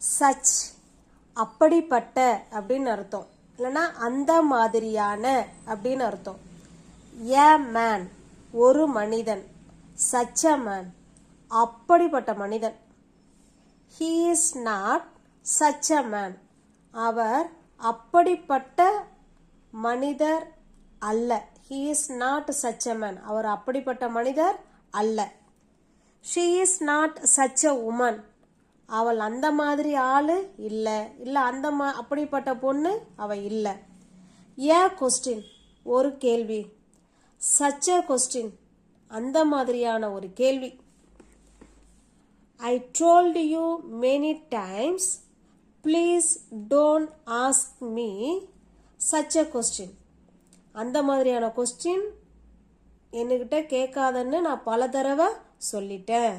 Such அப்படிப்பட்ட அப்படின்னு அர்த்தம், இல்லைன்னா அந்த மாதிரியான அப்படின்னு அர்த்தம். ஏ மேன் ஒரு மனிதன், சச் அ மேன் அப்படிப்பட்ட மனிதன். He is not such a man அவர் அப்படிப்பட்ட மனிதர் அல்ல. He is not such a man அவர் அப்படிப்பட்ட மனிதர் அல்ல. She is not such a woman அவள் அந்த மாதிரி ஆளு இல்லை, இல்லை அந்த அப்படிப்பட்ட பொண்ணு அவள் இல்லை. ஏ கொஸ்டின் ஒரு கேள்வி, சச் அ கொஸ்டின் அந்த மாதிரியான ஒரு கேள்வி. ஐ told you many times please don't ask me such a question அந்த மாதிரியான கொஸ்டின் என்கிட்ட கேட்காதன்னு நான் பல தடவை சொல்லிட்டேன்.